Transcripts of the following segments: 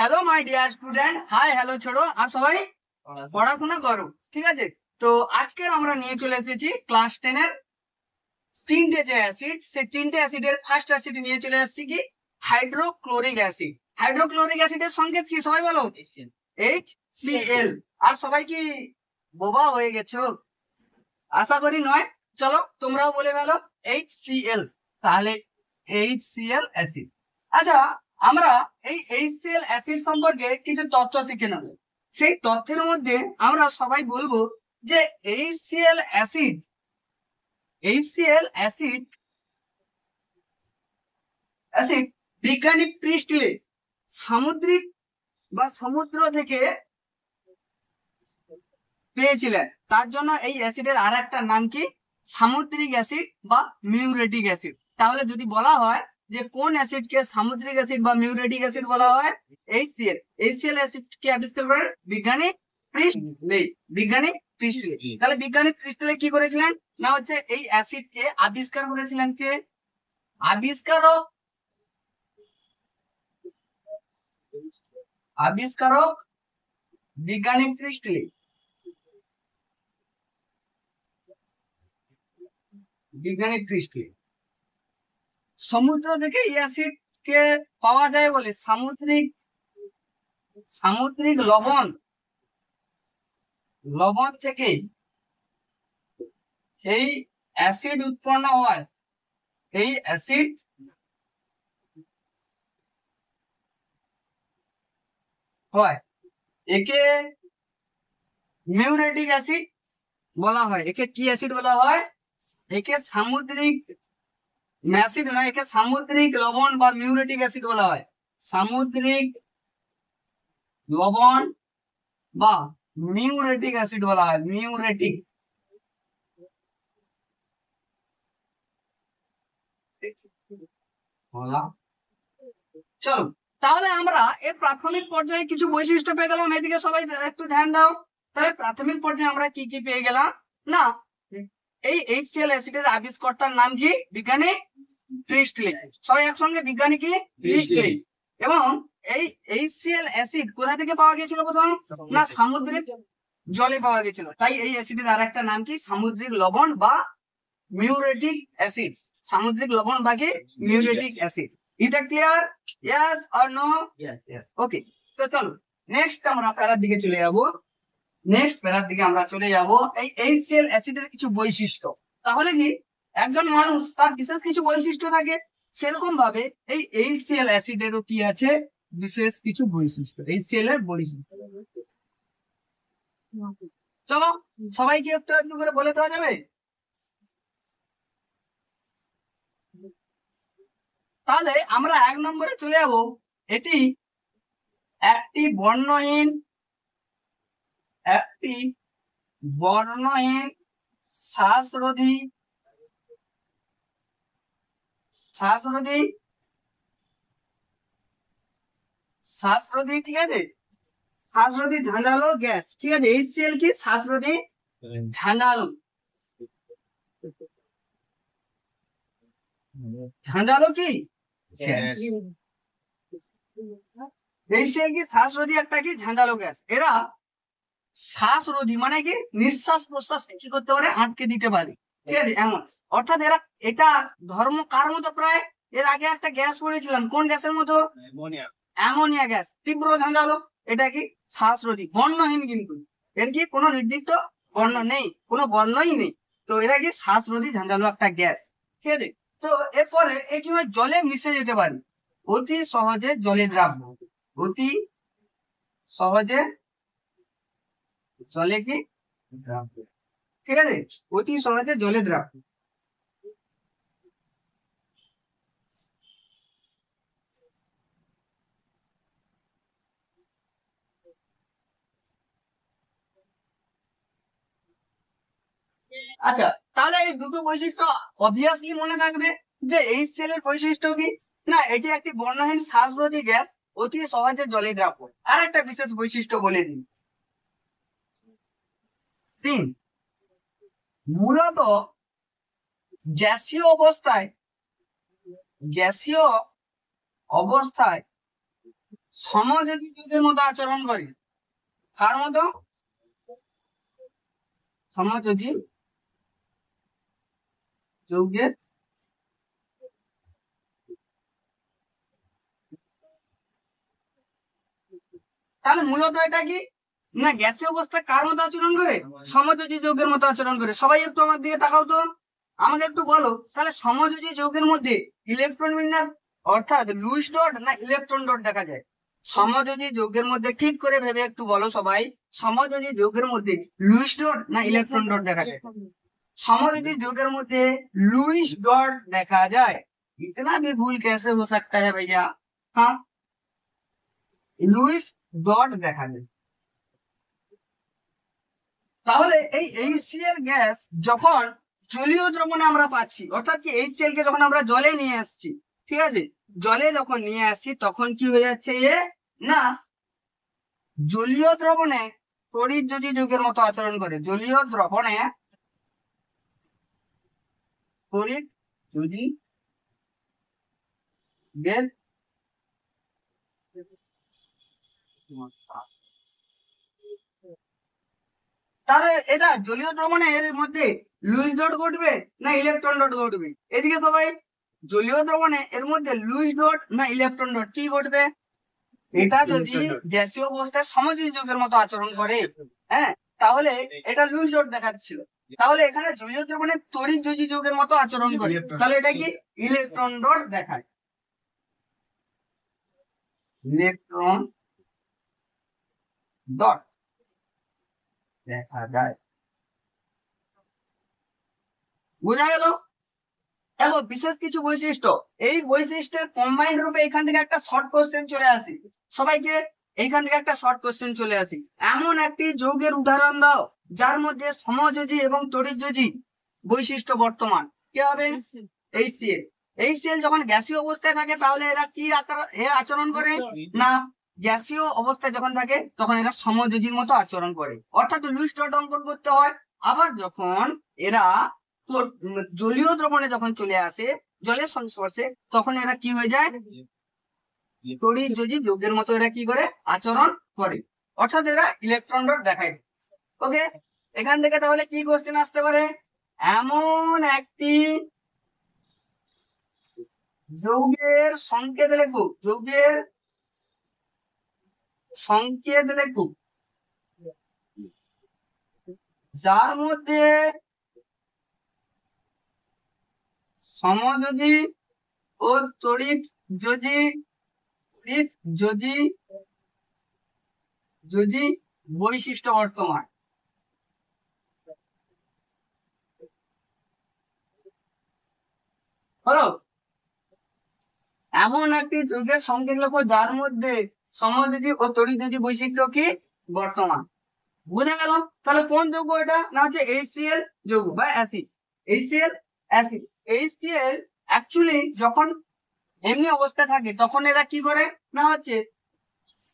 Hello my dear student, hi hello ছোড়ো আর সবাই পড়াশোনা করো, ঠিক আছে? তো আজকে আমরা নিয়ে চলে এসেছি ক্লাস 10 এর তিনটে যে অ্যাসিড, সেই তিনটে অ্যাসিডের ফার্স্ট অ্যাসিড নিয়ে চলে আসছি কি হাইড্রোক্লোরিক অ্যাসিড। হাইড্রোক্লোরিক অ্যাসিডের সংকেত কি সবাই বলো? HCl। আর সবাই কি বোবা হয়ে গেছো? আশা করি নয়। চলো তোমরাও বলে ফেলো HCl। তাহলে HCl অ্যাসিড। আচ্ছা, আমরা এই HCl অ্যাসিড সম্পর্কে কিছু তথ্য শিখে নেব। সেই তথ্যের মধ্যে আমরা সবাই বলবো যে HCl অ্যাসিড অ্যাসিড বৈজ্ঞানিক পৃষ্ঠে সামুদ্রিক বা সমুদ্র থেকে পেয়েছিলেন। তার জন্য এই অ্যাসিডের আর একটা নাম কি সামুদ্রিক অ্যাসিড বা মিউরেটিক অ্যাসিড। তাহলে যদি বলা হয় যে কোন অ্যাসিডকে সামুদ্রিক অ্যাসিড বা মিউরেটিক অ্যাসিড বলা হয়, HCl অ্যাসিডকে আবিষ্কার করেন বিজ্ঞানী প্রিস্টলে। তাহলে বিজ্ঞানী প্রিস্টলে কি করেছিলেন না হচ্ছে এই অ্যাসিডকে আবিষ্কার করেছিলেন কে? আবিষ্কারক বিজ্ঞানী প্রিস্টলে। সমুদ্র থেকে এই অ্যাসিড কে পাওয়া যায় বলে সামুদ্রিক লবণ থেকে এই অ্যাসিড উৎপন্ন হয়। এই অ্যাসিড হয়, একে মিউরেটিক অ্যাসিড বলা হয়। একে কি অ্যাসিড বলা হয়? একে সামুদ্রিক অ্যাসিড নয়, একে সামুদ্রিক লবণ বা মিউরেটিক অ্যাসিড বলা হয়। সামুদ্রিক লবণ বা মিউরেটিক অ্যাসিড বলা হয়। মিউরেটিক। চলো তাহলে আমরা এর প্রাথমিক পর্যায়ে কিছু বৈশিষ্ট্য পেয়ে গেলাম। এদিকে সবাই একটু ধ্যান দাও। তাহলে প্রাথমিক পর্যায়ে আমরা কি কি পেয়ে গেলাম না, এই HCl অ্যাসিডের আবিষ্কর্তার নাম কি? বিজ্ঞানী প্রিস্টলে। সবাই একসঙ্গে, বিজ্ঞানী কি? প্রিস্টলে। এবং এই HCl অ্যাসিড কোথা থেকে পাওয়া গিয়েছিল প্রথম? না সামুদ্রিক জলে পাওয়া গেছিল। তাই এই অ্যাসিডের আর একটা নাম কি? সামুদ্রিক লবণ বা মিউরেটিক অ্যাসিড। সামুদ্রিক লবণ বা কি? Muriatic acid. Is that clear? Yes or no? Yes. Okay. তো চলো নেক্সট আমরা প্যারার দিকে চলে যাব। এই HCl অ্যাসিডের কিছু বৈশিষ্ট্য। তাহলে কি একজন মানুষ তার বিশেষ কিছু বৈশিষ্ট্য থাকে, সেরকম ভাবে এই HCl অ্যাসিডেরও কি আছে? বিশেষ কিছু বৈশিষ্ট্য। HCl এর বৈশিষ্ট্য। চলো সবাইকে একটু একটু করে বলে দেওয়া যাবে? তাহলে আমরা 1 নম্বরে চলে যাব। এটি একটি বর্ণহীন শ্বাসরোধী ঠিক আছে, শ্বাসরোধী ঝাঁঝালো গ্যাস। ঠিক আছে, HCl কি? শ্বাসরোধী ঝাঁঝালো কি গ্যাস। HCl কি? শ্বাসরোধী একটা কি ঝাঁঝালো গ্যাস। এরা শ্বাসরোধী মানে কি? নিঃশ্বাস প্রশ্বাস কি করতে পারে? আটকে দিতে পারে। ঠিক আছে, এমন। অর্থাৎ এটা ধর্ম কার মতো প্রায়? এর আগে একটা গ্যাস পড়েছিলাম, কোন গ্যাসের মতো? Ammonia gas. তীব্র ঝাঁঝালো। এটা কি? শ্বাসরোধী, বর্ণহীন। কিন্তু এর কি কোনো নির্দিষ্ট বর্ণ নেই, কোনো বর্ণই নেই। তো এরা কি? শ্বাসরোধী ঝাঁঝালো একটা গ্যাস। ঠিক আছে। তো এরপরে এ কি হয়? জলে মিশে যেতে পারে অতি সহজে। জলে দ্রাব্য, অতি সহজে জলে কি দ্রাব্য। ঠিক আছে, অতি সহজে জলে দ্রাব্য। আচ্ছা, তাহলে এই দুটো বৈশিষ্ট্য অবভিয়াসলি মনে থাকবে যে HCl এর বৈশিষ্ট্য কি না, এটি একটি বর্ণহীন শ্বাসরোধী গ্যাস, অতি সহজে জলে দ্রাব্য। আর একটা বিশেষ বৈশিষ্ট্য বলে দিই। 3, মূলত গ্যাসীয় অবস্থায় সমযোজী যৌগের মতো আচরণ করে। কার মতো? সমযোজী যৌগের তাহলে মূলত এটা কি না গ্যাসীয় অবস্থায় কার মতো আচরণ করে? সমযোজী যৌগের মতো আচরণ করে। সবাই একটু আমার দিকে তাকাও তো, আমাকে একটু বলো তাহলে সমযোজী যৌগের মধ্যে ইলেকট্রন বিন্যাস অর্থাৎ লুইস ডট না ইলেকট্রন ডট দেখা যায়? সমযোজী যৌগের মধ্যে ঠিক করে ভেবে একটু বলো সবাই, সমযোজী যৌগের মধ্যে লুইস ডট না ইলেকট্রন ডট দেখা যায়? समयोजী যৌগের মধ্যে लुईस डॉट দেখা যায়। इतना भी भूल कैसे हो सकता है भैया? हाँ, लुईस डॉट দেখা যায়। তাহলে এই HCl গ্যাস যখন জলীয় দ্রবণে আমরা পাচ্ছি, অর্থাৎ কি HCl কে যখন আমরা জলে নিয়ে আসছি, ঠিক আছে, জলে যখন নিয়ে আসছি তখন কি হয়ে যাচ্ছে না জলীয় দ্রবণে তড়িৎযোজী যৌগের মতো আচরণ করে। জলীয় দ্রবণে তড়িৎযোজী যৌগের তাহলে এটা জলীয় দ্রবণে এর মধ্যে লুইস ডট ঘটবে না ইলেকট্রন ডট ঘটবে? এদিকে সবাই, জলীয় দ্রবণে এর মধ্যে লুইস ডট না ইলেকট্রন ডট কি ঘটবে? এটা যদি গ্যাসীয় অবস্থায় সমযোজী যৌগের মতো আচরণ করে, হ্যাঁ, তাহলে এটা লুইস ডট দেখাচ্ছিল। তাহলে এখানে জলীয় দ্রবণে তড়িৎযোজী যৌগের মতো আচরণ করে, তাহলে এটা কি ইলেকট্রন ডট দেখায়। ইলেকট্রন ডট দেখা যায়। বোঝা গেল? দেখো বিশেষ কিছু বৈশিষ্ট্য, এই বৈশিষ্ট্যের কম্বাইন্ড রূপে এখান থেকে একটা শর্ট কোশ্চেন চলে আসি সবাইকে। এইখান থেকে একটা শর্ট কোশ্চেন চলে আসি, এমন একটি যৌগের উদাহরণ দাও যার মধ্যে সমযোজী এবং তড়িৎযোজী বৈশিষ্ট্য বর্তমান। কি হবে? HCl। HCl যখন গ্যাসীয় অবস্থায় থাকে তাহলে এরা কি আচরণ করে না গ্যাসীয় অবস্থায় যখন থাকে তখন এরা সমযোজীর মতো আচরণ করে, অর্থাৎ লুইস ডট অঙ্কন করতে হয়। আবার যখন এরা জলীয় দ্রবণে যখন চলে আসে জলের সংস্পর্শে তখন এরা কি হয়ে যায়? তড়িৎযোজী যৌগের মতো এরা কি করে আচরণ করে, অর্থাৎ এরা ইলেকট্রন ডট দেখায়। ওকে, এখান থেকে তাহলে কি কোশ্চেন আসতে পারে? এমন একটি যৌগের সংকেত লেখো, যৌগের সংকেত লেখো যার মধ্যে সমযোজী ও তড়িৎযোজী বৈশিষ্ট্য বর্তমান। হলো, এমন একটি যৌগের সংকেত লেখো যার মধ্যে সমযোজী ও তড়িৎযোজী বৈশিষ্ট্য কি বর্তমান। বুঝা গেল? তাহলে কোন যৌগ এটা? না হচ্ছে HCl যৌগ বা acid. HCl acid. HCl actually যখন এমনি অবস্থায় থাকে তখন এরা কি করে না হচ্ছে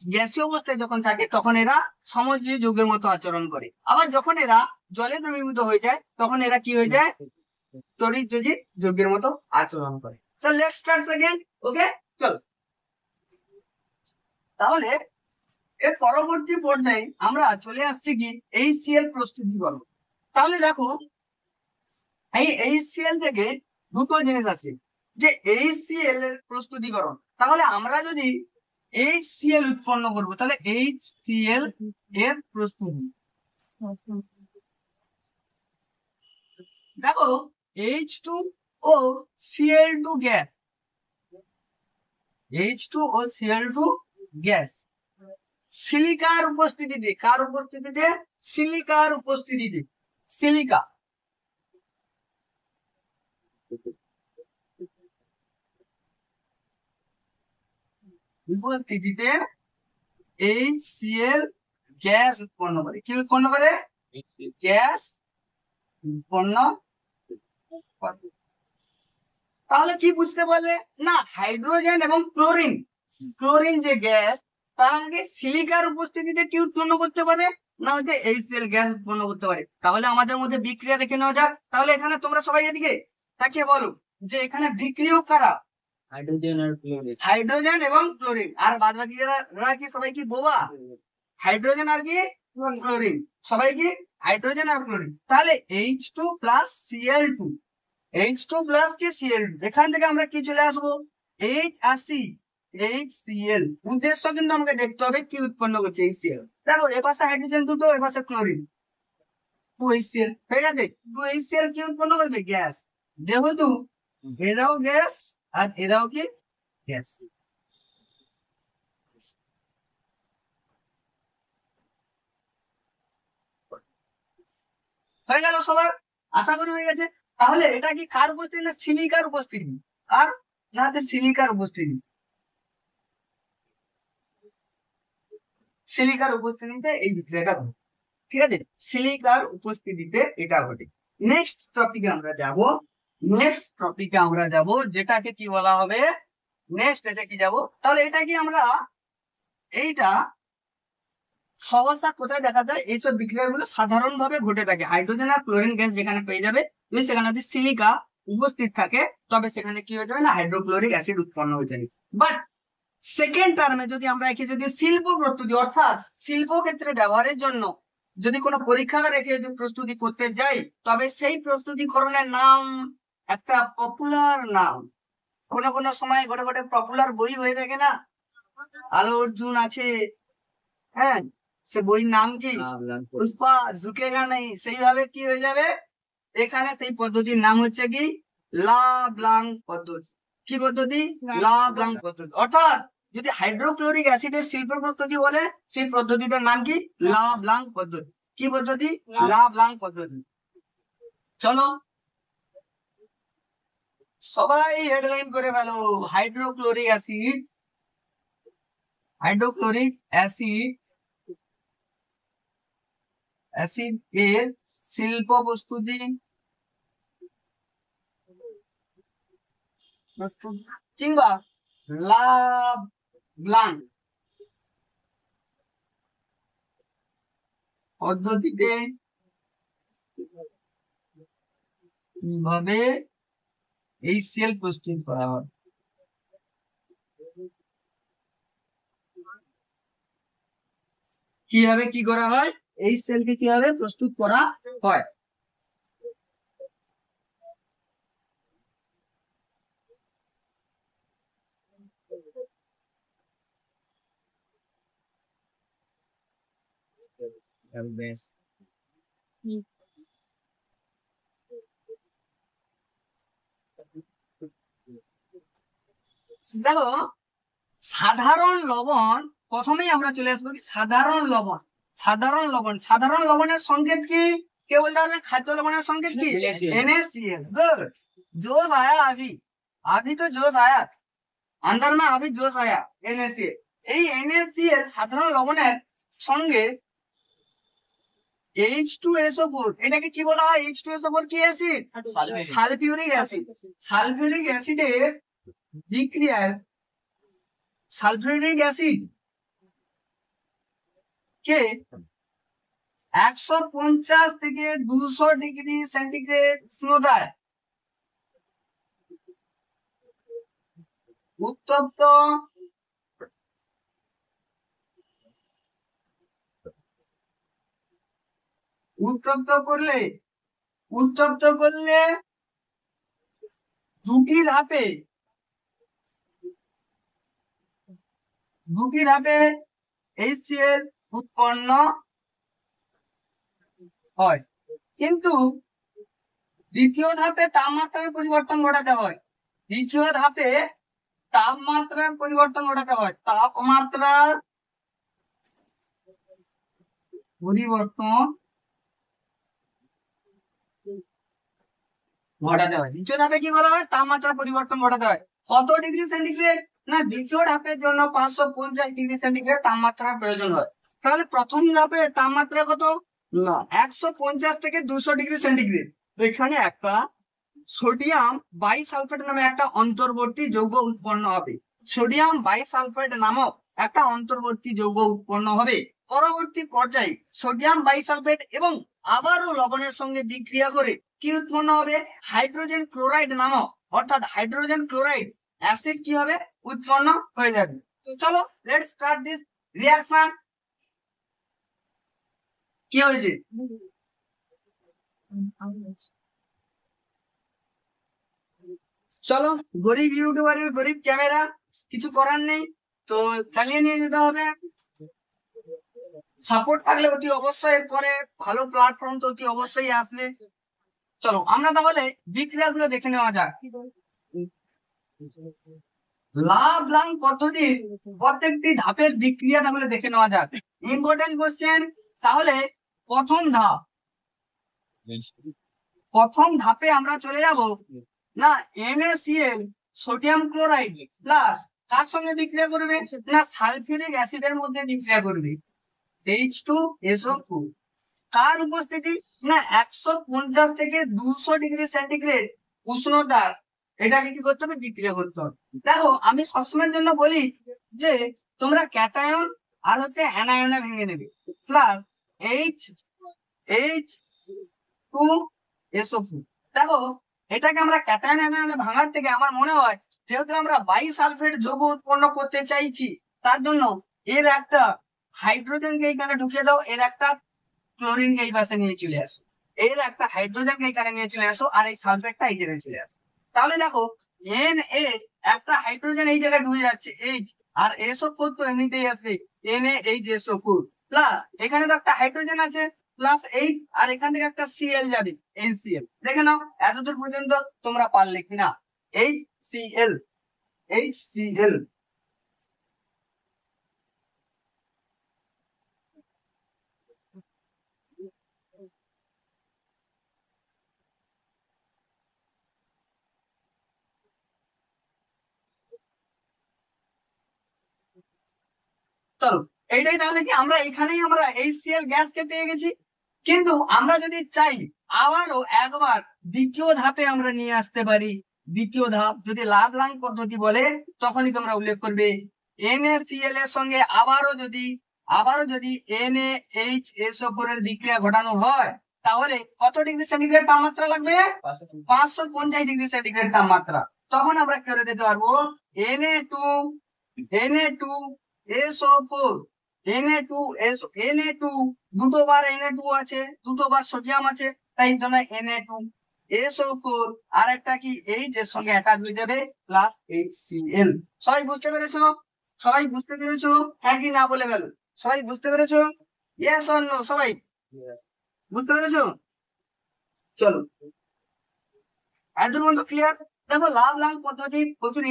গ্যাসীয় অবস্থায় যখন থাকে তখন এরা সমযোজী যৌগের মতো আচরণ করে। আবার যখন এরা জলে দ্রবীভূত হয়ে যায় তখন এরা কি হয়ে যায়? তড়িৎযোজী যৌগের মতো আচরণ করে। তো লেটস স্টার্ট সেকেন্ড। ওকে, চলো তাহলে এর পরবর্তী পর্যায়ে আমরা চলে আসছি কি HCl প্রস্তুতিকরণ। তাহলে দেখো এই HCl থেকে দুটো জিনিস আছে, যে HCl এর প্রস্তুতিকরণ। তাহলে আমরা যদি HCl উৎপন্ন করব তাহলে HCl এর প্রস্তুতি দেখো H2O Cl2 gas, H2O Cl2 gas সিলিকার উপস্থিতিতে, কার উপস্থিতিতে? সিলিকার উপস্থিতিতে, সিলিকা উপস্থিতিতে HCl গ্যাস উৎপন্ন করে। কি উৎপন্ন করে? গ্যাস উৎপন্ন করে। তাহলে কি বুঝতে পারলে না হাইড্রোজেন এবং ক্লোরিন, ক্লোরিন যে গ্যাস তাকে সিলিকার উপস্থিতিতে কি উৎপন্ন করতে পারে না হচ্ছে HCl গ্যাস উৎপন্ন করতে পারে। তাহলে আমাদের মধ্যে বিক্রিয়া দেখে নেওয়া যাক। তাহলে এখানে তোমরা সবাই এদিকে তাকিয়ে বলো যে এখানে বিক্রিয়ক কারা? হাইড্রোজেন এবং ক্লোরিন। আর বাদ বাকি কি সবাই কি বোবা? হাইড্রোজেন আর কি ক্লোরিন, সবাই কি হাইড্রোজেন আর ক্লোরিন। তাহলে H2 plus Cl2, H2 plus কি Cl2, এখান থেকে আমরা কি চলে আসবো H আর C, HCl। উদ্দেশ্য কিন্তু আমাকে দেখতে হবে কি উৎপন্ন করছে HCl। দেখো এপাশে হাইড্রোজেন দুটো, এপাশে ক্লোরিন, 2HCl হয়ে গেছে। 2HCl কি উৎপন্ন করবে? গ্যাস। যেহেতু এরাও গ্যাস আর এরাও কি গ্যাস। হয়ে গেল সবার? আশা করি হয়ে গেছে। তাহলে এটা কি কার উপস্থিতি? না সিলিকার উপস্থিতি। আর না হচ্ছে সিলিকার উপস্থিতি, সিলিকার উপস্থিতিতে এই বিক্রিয়াটা ঘটে। ঠিক আছে, সিলিকার উপস্থিতিতে এটা ঘটে। নেক্সট টপিকে আমরা যাব, নেক্সট টপিকে আমরা যাব যেটাকে কি বলা হবে, নেক্সট এতে কি যাব, তাহলে এটা কি আমরা এইটা সমস্যা কোথায় দেখা যায়? এইসব বিক্রিয়াগুলো সাধারণভাবে ঘটে থাকে। হাইড্রোজেন আর ক্লোরিন গ্যাস যেখানে পেয়ে যাবে, যদি সেখানে যদি সিলিকা উপস্থিত থাকে তবে সেখানে কি হয়ে যাবে? না হাইড্রোক্লোরিক অ্যাসিড উৎপন্ন হয়ে যাবে। বাট সেকেন্ড টার্মে যদি আমরা একে যদি শিল্প প্রস্তুতি অর্থাৎ শিল্প ক্ষেত্রে ব্যবহারের জন্য যদি কোনো পরীক্ষাগার রেখে যদি প্রস্তুতি করতে যাই, তবে সেই প্রস্তুতিকরণের নাম একটা পপুলার নাম। কোনো কোনো সময় গোটে গোটে পপুলার বই হয়ে থাকে না, আলো অর্জুন আছে, হ্যাঁ, সে বইয়ের নাম কি পুষ্পা ঝুঁকেগা নেই, সেইভাবে কি হয়ে যাবে এখানে সেই পদ্ধতির নাম হচ্ছে কি লা ব্লাঙ্ক পদ্ধতি। কি পদ্ধতি? লা ব্লাঙ্ক পদ্ধতি। অর্থাৎ যদি হাইড্রোক্লোরিক অ্যাসিডের শিল্প প্রস্তুতি বলে সেই পদ্ধতিটার নাম কি লা ব্লাঙ্ক পদ্ধতি। কি পদ্ধতি? লা ব্লাঙ্ক পদ্ধতি। চলো সবাই হেডলাইন করে ফেলো, hydrochloric acid, hydrochloric acid acid এর শিল্প প্রস্তুতি কিংবা লা ব্লাঙ্ক পদ্ধতিতে কিভাবে এই সেল প্রস্তুত করা হয়। কিভাবে কি করা হয়? এই সেলকে কিভাবে প্রস্তুত করা হয়। দেখো সাধারণ লবণ, প্রথমেই আমরা চলে আসবো কি সাধারণ লবণ। সাধারণ লবণ, সাধারণ লবণের সংকেত কি? কে বলতে পারবে? খাদ্য লবণের সংকেত কি? NaCl। गुड, जोश आया अभी, अभी तो जोश आया, अंदर में अभी जोश आया। NaCl, এই NaCl সাধারণ লবণের সঙ্গে H2SO4, এটাকে কি বলা হয়? H2SO4 কি অ্যাসিড? Sulphuric acid. সালফিউরিক অ্যাসিডের বিক্রিয়ায় সালফিউরিক অ্যাসিড কে 150 থেকে 200 ডিগ্রি সেন্টিগ্রেড উষ্ণতায় উত্তপ্ত করলে দুটি ধাপে HCl উৎপন্ন হয়, কিন্তু দ্বিতীয় ধাপে তাপমাত্রার পরিবর্তন ঘটাতে হয়। দ্বিতীয় ধাপে তাপমাত্রার পরিবর্তন ঘটাতে হয়, তাপমাত্রার পরিবর্তন ঘটাতে হয়। দ্বিতীয় ধাপে কি করা হয়? তাপমাত্রার পরিবর্তন ঘটাতে হয়। কত ডিগ্রি সেন্টিগ্রেড? না দ্বিতীয় ধাপের জন্য 550 ডিগ্রি সেন্টিগ্রেড তাপমাত্রার প্রয়োজন হয়। তাহলে প্রথম ধাপে তাপমাত্রা কত? না 150 থেকে 200 ডিগ্রি সেন্টিগ্রেড। এখানে একটা সোডিয়াম বাইসালফেট নামে একটা অন্তর্বর্তী যৌগ উৎপন্ন হবে। সোডিয়াম বাইসালফেট নামক একটা অন্তর্বর্তী যৌগ উৎপন্ন হবে। পরবর্তী পর্যায়ে সোডিয়াম বাইসালফেট এবং আবারও লবণের সঙ্গে বিক্রিয়া করে কি উৎপন্ন হবে? হাইড্রোজেন ক্লোরাইড নামক, অর্থাৎ হাইড্রোজেন ক্লোরাইড অ্যাসিড কি হবে উৎপন্ন হয়ে যাবে। তো চলো লেটস স্টার্ট দিস রিঅ্যাকশন। কি হয়েছে? চলো, গরিব ইউটিউবারের গরিব ক্যামেরা, কিছু করার নেই, তো চালিয়ে নিয়ে যেতে হবে। সাপোর্ট থাকলে অতি অবশ্যই এরপরে ভালো প্ল্যাটফর্ম তো অতি অবশ্যই আসবে। চলো আমরা তাহলে বিক্রিয়া গুলো দেখে নেওয়া যাক। লাভ লাং পদ্ধতির প্রত্যেকটি ধাপের বিক্রিয়া তাহলে দেখে নেওয়া যাক। Important question. তাহলে প্রথম ধাপে আমরা চলে যাব না NaCl সোডিয়াম ক্লোরাইড প্লাস কার সঙ্গে বিক্রিয়া করবে না সালফিউরিক অ্যাসিডের মধ্যে বিক্রিয়া করবে H2SO4। কার উপস্থিতি না 150 থেকে 200 ডিগ্রি সেন্টিগ্রেড উষ্ণতার এটাকে কি করতে হবে বিক্রিয়া করতে হবে। দেখো আমি সবসময়ের জন্য বলি যে তোমরা ক্যাটায়ন আর হচ্ছে অ্যানায়নে ভেঙে নেবে প্লাস H2SO4। দেখো এটাকে আমরা ক্যাটায়ন অ্যানায়নে ভাঙার থেকে আমার মনে হয় যেহেতু আমরা বাইসালফেট যৌগ উৎপন্ন করতে চাইছি তার জন্য এর একটা হাইড্রোজেনকে এখানে ঢুকিয়ে দাও, এর একটা ক্লোরিনকে এই পাশে নিয়ে চলে আসো, এর একটা হাইড্রোজেনকে এখানে নিয়ে চলে আসো, আর এই সালফেটটা এই জায়গায় চলে আসো। তাহলে দেখো Na একটা হাইড্রোজেন এই জায়গায় ঢুকে যাচ্ছে H, আর SO4 তো এমনিতেই আসবে NaHSO4 প্লাস এখানে তো একটা হাইড্রোজেন আছে প্লাস H, আর এখান থেকে একটা Cl যাবে HCl। দেখে নাও এতদূর পর্যন্ত তোমরা পারলে কিনা। HCl চলো এইটাই তাহলে কি আমরা এখানেই আমরা HCl গ্যাসকে পেয়ে গেছি। কিন্তু আমরা যদি চাই আবারও একবার দ্বিতীয় ধাপে আমরা নিয়ে আসতে পারি। দ্বিতীয় ধাপ যদি লাভ লাং পদ্ধতি বলে তখনই তোমরা উল্লেখ করবে NaCl এর সঙ্গে আবারও যদি NaHSO4 এর বিক্রিয়া ঘটানো হয় তাহলে কত ডিগ্রি সেন্টিগ্রেড তাপমাত্রা লাগবে 550 ডিগ্রি সেন্টিগ্রেড তাপমাত্রা। তখন আমরা কি করে দিতে পারবো Na2SO4 Na2 দুটো বার Na2 আছে, দুটো বার সোডিয়াম আছে, তাই জন্য Na2SO4 আর একটা কি H এর সঙ্গে অ্যাটাচ হয়ে যাবে প্লাস HCl। সবাই বুঝতে পেরেছো? হ্যাঁ কি না বলে ফেলো। সবাই বুঝতে পেরেছো? Yes or no? সবাই বুঝতে পেরেছো? চলো এতদূর পর্যন্ত ক্লিয়ার। দেখো লাভ লাং পদ্ধতি প্রচুর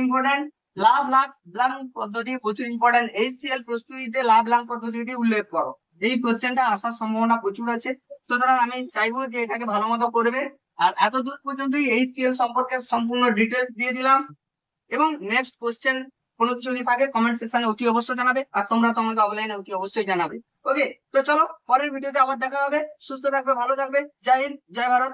ইম্পর্টেন্ট, HCl প্রস্তুতিতে লাভ লাং পদ্ধতিটি উল্লেখ করো। এই কোশ্চেনটা আসার সম্ভাবনা প্রচুর আছে, সুতরাং আমি চাইবো যে এটাকে ভালো মতো করবে। আর এত দূর পর্যন্তই HCl সম্পর্কে সম্পূর্ণ ডিটেলস দিয়ে দিলাম। এবং নেক্সট কোশ্চেন কোনো কিছু যদি থাকে কমেন্ট সেকশনে অতি অবশ্যই জানাবে, আর তোমরা তোমাকে অফলাইনে অতি অবশ্যই জানাবে। ওকে, তো চলো পরের ভিডিওতে আবার দেখা হবে। সুস্থ থাকবে, ভালো থাকবে। জয় হিন্দ, জয় ভারত।